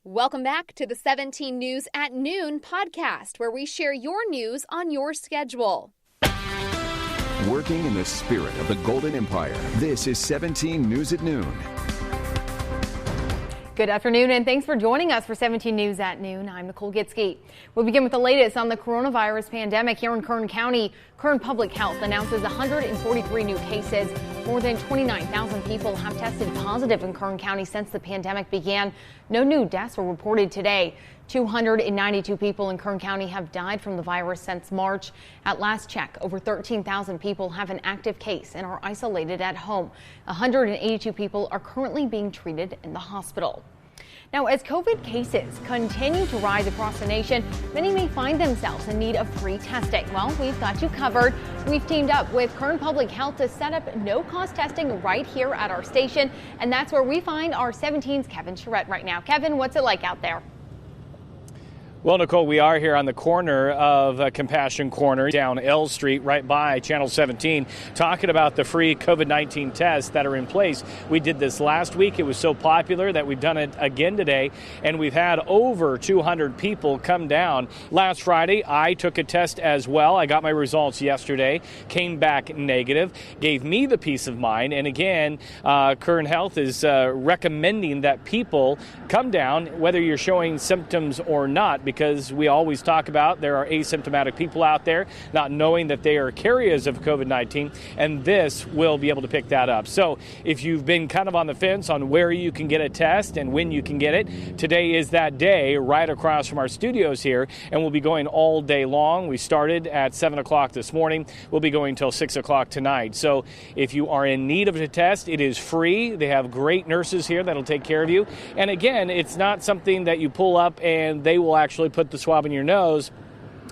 Welcome back to the 17 News at Noon podcast, where we share your news on your schedule. Working in the spirit of the Golden Empire, this is 17 News at Noon. Good afternoon, and thanks for joining us for 17 News at Noon. I'm Nicole Gitske. We'll begin with the latest on the coronavirus pandemic here in Kern County. Kern Public Health announces 143 new cases. More than 29,000 people have tested positive in Kern County since the pandemic began. No new deaths were reported today. 292 people in Kern County have died from the virus since March. At last check, over 13,000 people have an active case and are isolated at home. 182 people are currently being treated in the hospital. Now, as COVID cases continue to rise across the nation, many may find themselves in need of free testing. Well, we've got you covered. We've teamed up with Kern Public Health to set up no-cost testing right here at our station, and that's where we find our 17's Kevin Charette right now. Kevin, what's it like out there? Well, Nicole, we are here on the corner of Compassion Corner down L Street, right by Channel 17, talking about the free COVID-19 tests that are in place. We did this last week. It was so popular that we've done it again today, and we've had over 200 people come down. Last Friday, I took a test as well. I got my results yesterday, came back negative, gave me the peace of mind. And again, Kern Health is recommending that people come down, whether you're showing symptoms or not, because we always talk about there are asymptomatic people out there not knowing that they are carriers of COVID-19, and this will be able to pick that up. So if you've been kind of on the fence on where you can get a test and when you can get it, today is that day right across from our studios here, and we'll be going all day long. We started at 7 o'clock this morning. We'll be going till 6 o'clock tonight. So if you are in need of a test, it is free. They have great nurses here that'll take care of you. And again, it's not something that you pull up and they will actually put the swab in your nose.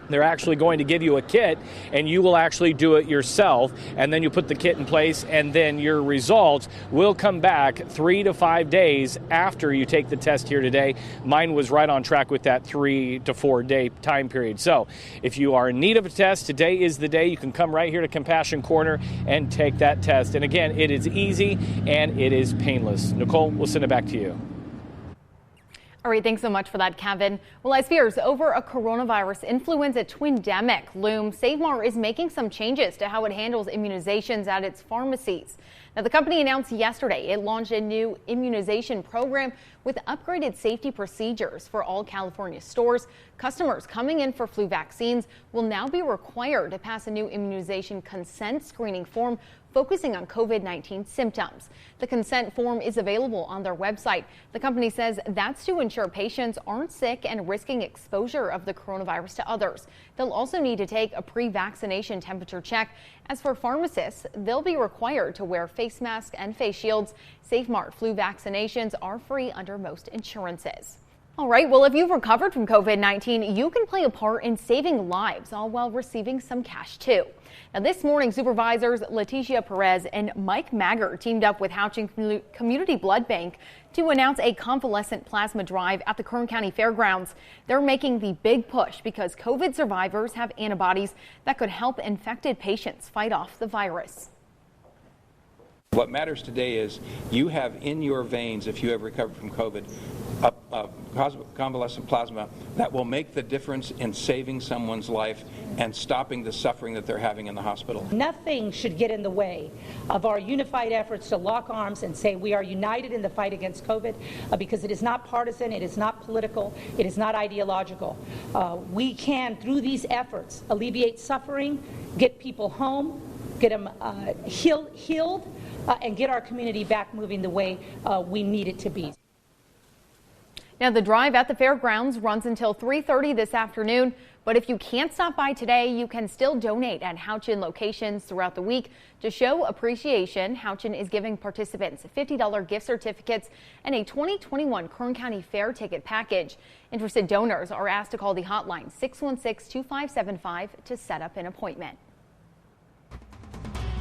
They're actually going to give you a kit, and you will actually do it yourself, and then you put the kit in place, and then your results will come back 3 to 5 days after you take the test here today. Mine was right on track with that 3 to 4 day time period. So if you are in need of a test, today is the day. You can come right here to Compassion Corner and take that test. And again, it is easy and it is painless. Nicole, we'll send it back to you. All right, thanks so much for that, Kevin. Well, as fears over a coronavirus influenza twindemic loom, Save More is making some changes to how it handles immunizations at its pharmacies. Now, the company announced yesterday it launched a new immunization program with upgraded safety procedures for all California stores. Customers coming in for flu vaccines will now be required to pass a new immunization consent screening form focusing on COVID-19 symptoms. The consent form is available on their website. The company says that's to ensure patients aren't sick and risking exposure of the coronavirus to others. They'll also need to take a pre-vaccination temperature check. As for pharmacists, they'll be required to wear face masks and face shields. SafeMart flu vaccinations are free under most insurances. All right, well, if you've recovered from COVID-19, you can play a part in saving lives, all while receiving some cash, too. Now, this morning, supervisors Leticia Perez and Mike Magger teamed up with Houchin Community Blood Bank to announce a convalescent plasma drive at the Kern County Fairgrounds. They're making the big push because COVID survivors have antibodies that could help infected patients fight off the virus. What matters today is you have in your veins, if you have recovered from COVID, a convalescent plasma that will make the difference in saving someone's life and stopping the suffering that they're having in the hospital. Nothing should get in the way of our unified efforts to lock arms and say we are united in the fight against COVID because it is not partisan, it is not political, it is not ideological. We can, through these efforts, alleviate suffering, get people home, get them healed, and get our community back moving the way we need it to be. Now, the drive at the fairgrounds runs until 3:30 this afternoon, but if you can't stop by today, you can still donate at Houchin locations throughout the week. To show appreciation, Houchin is giving participants $50 gift certificates and a 2021 Kern County Fair ticket package. Interested donors are asked to call the hotline 616-2575 to set up an appointment.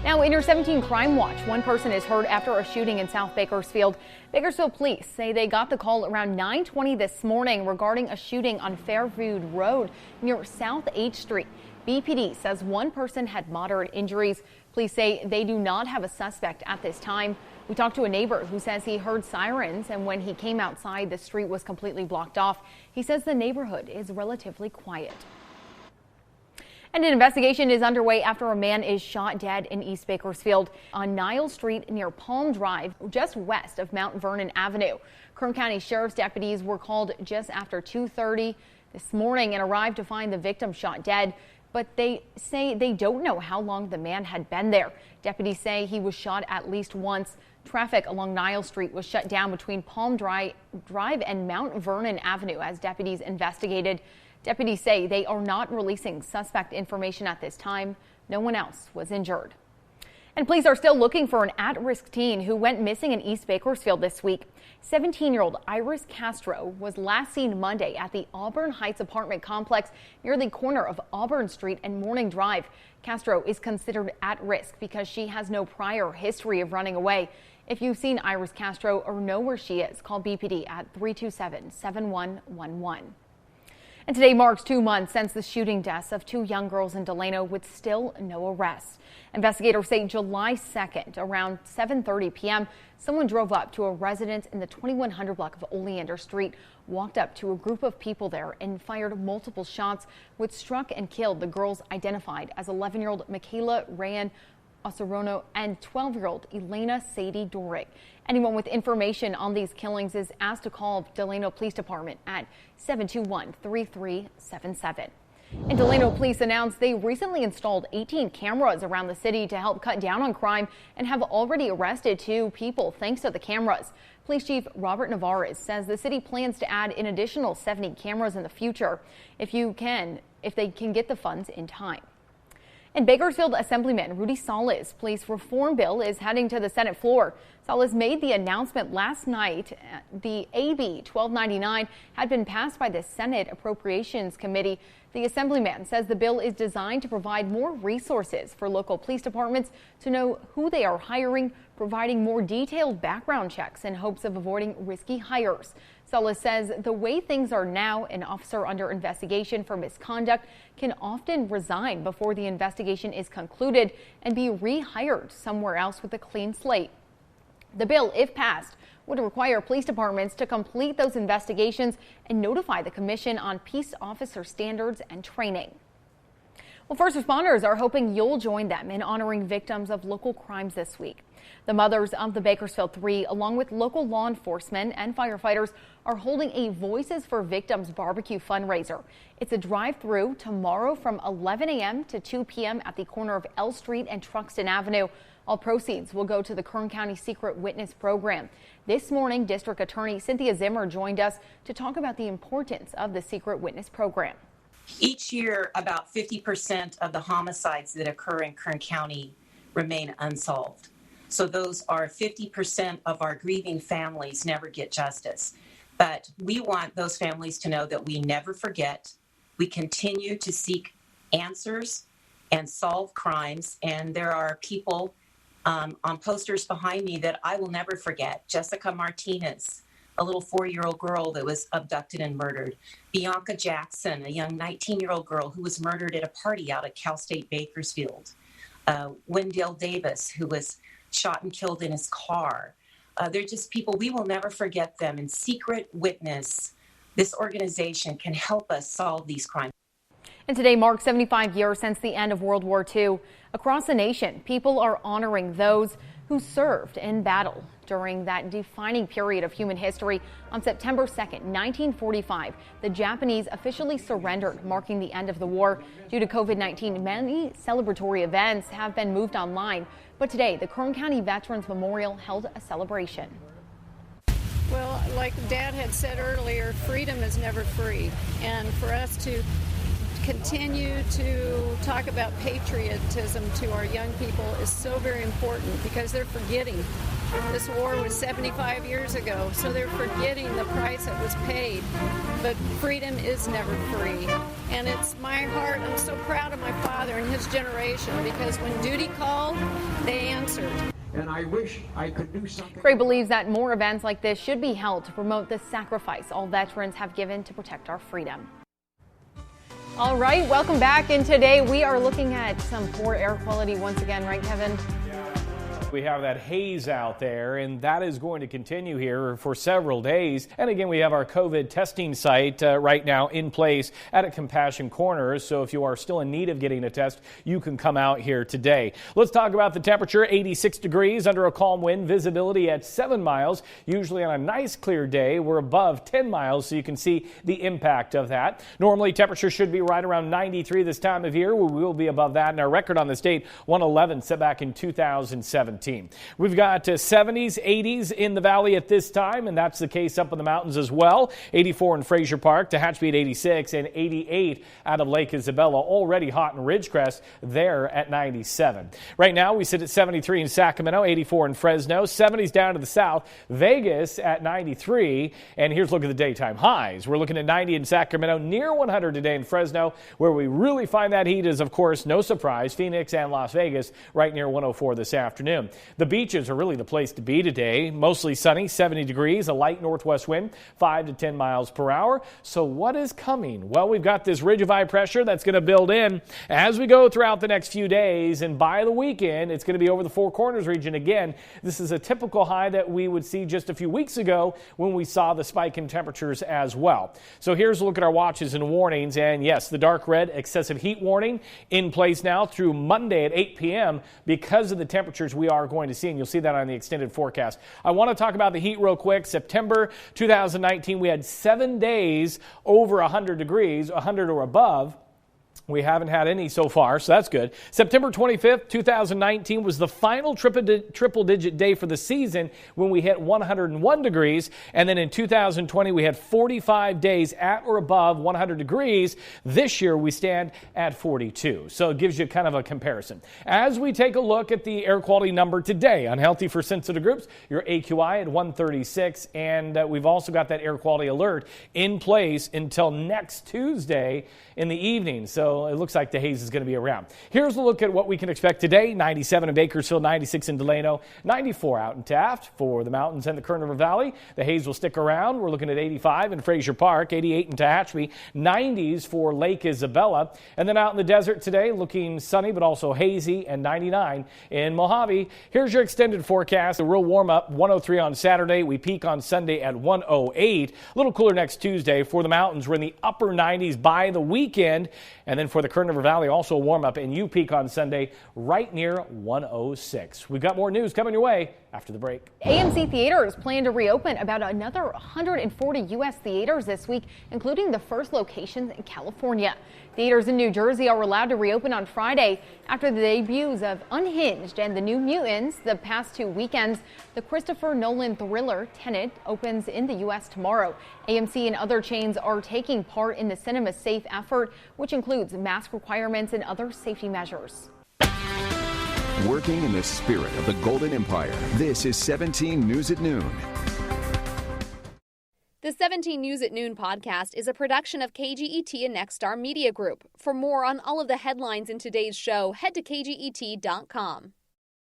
Now, in your 17 Crime Watch, one person is hurt after a shooting in South Bakersfield. Bakersfield police say they got the call around 9:20 this morning regarding a shooting on Fairview Road near South H Street. BPD says one person had moderate injuries. Police say they do not have a suspect at this time. We talked to a neighbor who says he heard sirens, and when he came outside, the street was completely blocked off. He says the neighborhood is relatively quiet. And an investigation is underway after a man is shot dead in East Bakersfield on Niles Street near Palm Drive, just west of Mount Vernon Avenue. Kern County Sheriff's deputies were called just after 2:30 this morning and arrived to find the victim shot dead. But they say they don't know how long the man had been there. Deputies say he was shot at least once. Traffic along Niles Street was shut down between Palm Drive and Mount Vernon Avenue as deputies investigated. Deputies say they are not releasing suspect information at this time. No one else was injured. And police are still looking for an at-risk teen who went missing in East Bakersfield this week. 17-year-old Iris Castro was last seen Monday at the Auburn Heights apartment complex near the corner of Auburn Street and Morning Drive. Castro is considered at risk because she has no prior history of running away. If you've seen Iris Castro or know where she is, call BPD at 327-7111. And today marks 2 months since the shooting deaths of 2 young girls in Delano with still no arrests. Investigators say July 2nd, around 7:30 p.m., someone drove up to a residence in the 2100 block of Oleander Street, walked up to a group of people there and fired multiple shots, which struck and killed the girls identified as 11-year-old Michaela Rayan Osarono and 12-year-old Elena Sadie Dorick. Anyone with information on these killings is asked to call Delano Police Department at 721-3377. And Delano police announced they recently installed 18 cameras around the city to help cut down on crime and have already arrested 2 people thanks to the cameras. Police Chief Robert Navarez says the city plans to add an additional 70 cameras in the future if they can get the funds in time. And Bakersfield Assemblyman Rudy Salas' police reform bill is heading to the Senate floor. Salas made the announcement last night. The AB 1299 had been passed by the Senate Appropriations Committee. The Assemblyman says the bill is designed to provide more resources for local police departments to know who they are hiring, providing more detailed background checks in hopes of avoiding risky hires. Salas says the way things are now, an officer under investigation for misconduct can often resign before the investigation is concluded and be rehired somewhere else with a clean slate. The bill, if passed, would require police departments to complete those investigations and notify the Commission on Peace Officer Standards and Training. Well, first responders are hoping you'll join them in honoring victims of local crimes this week. The mothers of the Bakersfield 3, along with local law enforcement and firefighters, are holding a Voices for Victims barbecue fundraiser. It's a drive-through tomorrow from 11 a.m. to 2 p.m. at the corner of L Street and Truxton Avenue. All proceeds will go to the Kern County Secret Witness Program. This morning, District Attorney Cynthia Zimmer joined us to talk about the importance of the Secret Witness Program. Each year, about 50% of the homicides that occur in Kern County remain unsolved. So those are 50% of our grieving families never get justice. But we want those families to know that we never forget. We continue to seek answers and solve crimes. And there are people on posters behind me that I will never forget. Jessica Martinez, a little 4-year-old girl that was abducted and murdered. Bianca Jackson, a young 19-year-old girl who was murdered at a party out at Cal State Bakersfield. Wendell Davis, who was shot and killed in his car. They're just people, we will never forget them. And Secret Witness, this organization, can help us solve these crimes. And today marks 75 years since the end of World War II. Across the nation, people are honoring those who served in battle during that defining period of human history. On September 2nd, 1945, the Japanese officially surrendered, marking the end of the war. Due to COVID-19, many celebratory events have been moved online. But today, the Kern County Veterans Memorial held a celebration. Well, like Dad had said earlier, freedom is never free. And for us to continue to talk about patriotism to our young people is so very important because they're forgetting. This war was 75 years ago, so they're forgetting the price that was paid. But freedom is never free. And it's my heart, I'm so proud of my father and his generation because when duty called, they answered. And I wish I could do something. Gray believes that more events like this should be held to promote the sacrifice all veterans have given to protect our freedom. All right, welcome back. And today we are looking at some poor air quality once again, right, Kevin? We have that haze out there, and that is going to continue here for several days. And again, we have our COVID testing site right now in place at a Compassion Corners. So if you are still in need of getting a test, you can come out here today. Let's talk about the temperature. 86 degrees under a calm wind, visibility at 7 miles. Usually on a nice clear day, we're above 10 miles, so you can see the impact of that. Normally, temperature should be right around 93 this time of year. We will be above that. And our record on this date, 111, set back in 2017. We've got 70s, 80s in the valley at this time, and that's the case up in the mountains as well. 84 in Fraser Park, Tehachapi at 86, and 88 out of Lake Isabella. Already hot in Ridgecrest, there at 97. Right now, we sit at 73 in Sacramento, 84 in Fresno, 70s down to the south, Vegas at 93, and here's a look at the daytime highs. We're looking at 90 in Sacramento, near 100 today in Fresno. Where we really find that heat is, of course, no surprise, Phoenix and Las Vegas, right near 104 this afternoon. The beaches are really the place to be today. Mostly sunny, 70 degrees, a light northwest wind, 5 to 10 miles per hour. So what is coming? Well, we've got this ridge of high pressure that's going to build in as we go throughout the next few days. And by the weekend, it's going to be over the Four Corners region again. This is a typical high that we would see just a few weeks ago when we saw the spike in temperatures as well. So here's a look at our watches and warnings. And yes, the dark red excessive heat warning in place now through Monday at 8 p.m. because of the temperatures we are going to see, and you'll see that on the extended forecast. I want to talk about the heat real quick. September 2019, we had 7 days over 100 degrees, 100 or above. We haven't had any so far, so that's good. September 25th, 2019 was the final triple-digit day for the season when we hit 101 degrees. And then in 2020, we had 45 days at or above 100 degrees. This year, we stand at 42. So it gives you kind of a comparison. As we take a look at the air quality number today, unhealthy for sensitive groups, your AQI at 136. And we've also got that air quality alert in place until next Tuesday in the evening. So it looks like the haze is going to be around. Here's a look at what we can expect today. 97 in Bakersfield, 96 in Delano, 94 out in Taft for the mountains and the Kern River Valley. The haze will stick around. We're looking at 85 in Fraser Park, 88 in Tehachapi, 90s for Lake Isabella. And then out in the desert today, looking sunny but also hazy, and 99 in Mojave. Here's your extended forecast. A real warm up, 103 on Saturday. We peak on Sunday at 108. A little cooler next Tuesday. For the mountains, we're in the upper 90s by the weekend. And then for the Kern River Valley, also a warm up, and you peak on Sunday right near 106. We've got more news coming your way after the break. AMC theaters plan to reopen about another 140 U.S. theaters this week, including the first locations in California. Theaters in New Jersey are allowed to reopen on Friday after the debuts of Unhinged and The New Mutants the past 2 weekends. The Christopher Nolan thriller Tenet opens in the U.S. tomorrow. AMC and other chains are taking part in the Cinema Safe effort, which includes mask requirements and other safety measures. Working in the spirit of the Golden Empire, this is 17 News at Noon. The 17 News at Noon podcast is a production of KGET and Nexstar Media Group. For more on all of the headlines in today's show, head to kget.com.